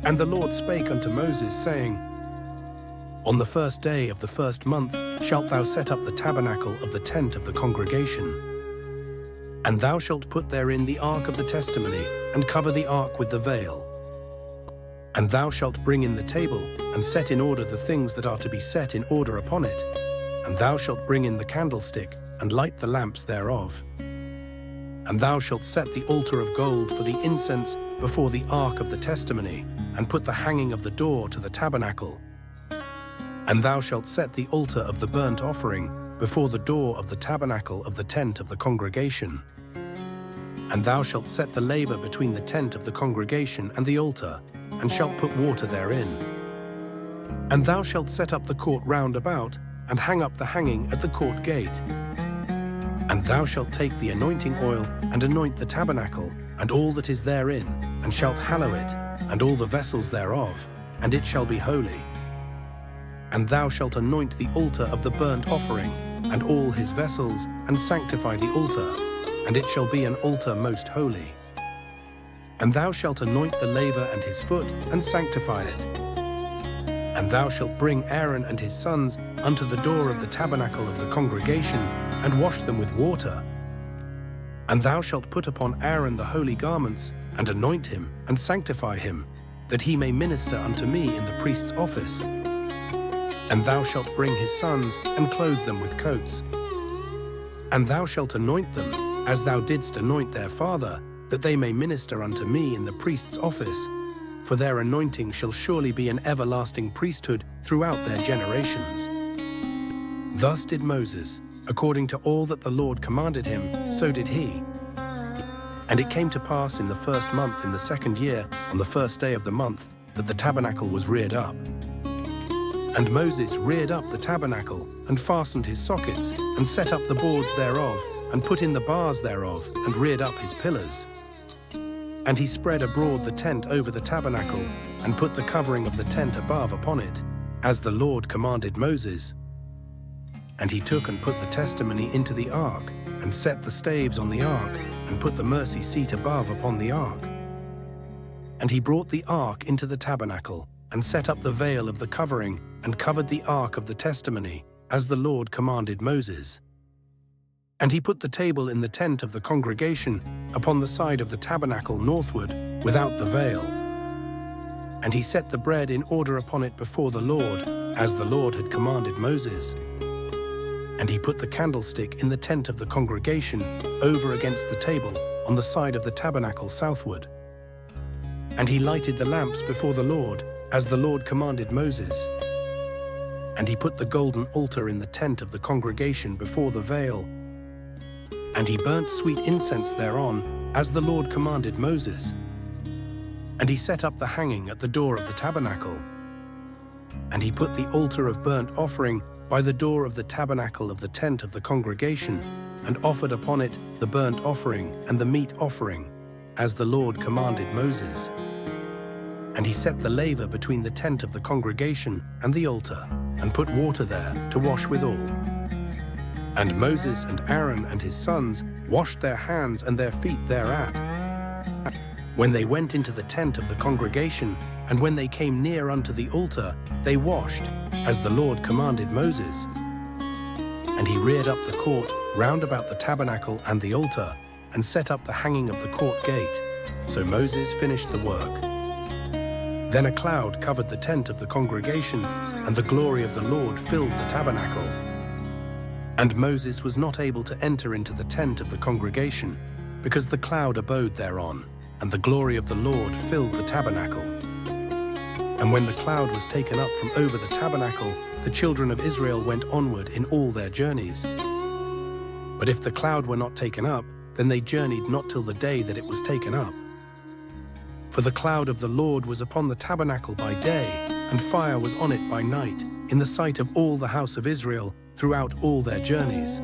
And the Lord spake unto Moses, saying, On the first day of the first month shalt thou set up the tabernacle of the tent of the congregation. And thou shalt put therein the ark of the testimony, and cover the ark with the veil. And thou shalt bring in the table, and set in order the things that are to be set in order upon it. And thou shalt bring in the candlestick, and light the lamps thereof. And thou shalt set the altar of gold for the incense before the ark of the testimony, and put the hanging of the door to the tabernacle. And thou shalt set the altar of the burnt offering before the door of the tabernacle of the tent of the congregation. And thou shalt set the laver between the tent of the congregation and the altar, and shalt put water therein. And thou shalt set up the court round about, and hang up the hanging at the court gate. And thou shalt take the anointing oil, and anoint the tabernacle, and all that is therein, and shalt hallow it, and all the vessels thereof, and it shall be holy. And thou shalt anoint the altar of the burnt offering, and all his vessels, and sanctify the altar, and it shall be an altar most holy. And thou shalt anoint the laver and his foot, and sanctify it. And thou shalt bring Aaron and his sons unto the door of the tabernacle of the congregation, and wash them with water. And thou shalt put upon Aaron the holy garments, and anoint him, and sanctify him, that he may minister unto me in the priest's office. And thou shalt bring his sons, and clothe them with coats. And thou shalt anoint them, as thou didst anoint their father, that they may minister unto me in the priest's office. For their anointing shall surely be an everlasting priesthood throughout their generations. Thus did Moses, according to all that the Lord commanded him, so did he. And it came to pass in the first month in the second year, on the first day of the month, that the tabernacle was reared up. And Moses reared up the tabernacle, and fastened his sockets, and set up the boards thereof, and put in the bars thereof, and reared up his pillars. And he spread abroad the tent over the tabernacle, and put the covering of the tent above upon it, as the Lord commanded Moses. And he took and put the testimony into the ark, and set the staves on the ark, and put the mercy seat above upon the ark. And he brought the ark into the tabernacle, and set up the veil of the covering, and covered the ark of the testimony, as the Lord commanded Moses. And he put the table in the tent of the congregation upon the side of the tabernacle northward, without the veil. And he set the bread in order upon it before the Lord, as the Lord had commanded Moses. And he put the candlestick in the tent of the congregation, over against the table, on the side of the tabernacle southward. And he lighted the lamps before the Lord, as the Lord commanded Moses. And he put the golden altar in the tent of the congregation before the veil. And he burnt sweet incense thereon, as the Lord commanded Moses. And he set up the hanging at the door of the tabernacle. And he put the altar of burnt offering by the door of the tabernacle of the tent of the congregation, and offered upon it the burnt offering and the meat offering, as the Lord commanded Moses. And he set the laver between the tent of the congregation and the altar, and put water there to wash withal. And Moses and Aaron and his sons washed their hands and their feet thereat, when they went into the tent of the congregation, and when they came near unto the altar, they washed, as the Lord commanded Moses. And he reared up the court round about the tabernacle and the altar, and set up the hanging of the court gate. So Moses finished the work. Then a cloud covered the tent of the congregation, and the glory of the Lord filled the tabernacle. And Moses was not able to enter into the tent of the congregation, because the cloud abode thereon, and the glory of the Lord filled the tabernacle. And when the cloud was taken up from over the tabernacle, the children of Israel went onward in all their journeys. But if the cloud were not taken up, then they journeyed not till the day that it was taken up. For the cloud of the Lord was upon the tabernacle by day, and fire was on it by night, in the sight of all the house of Israel, throughout all their journeys.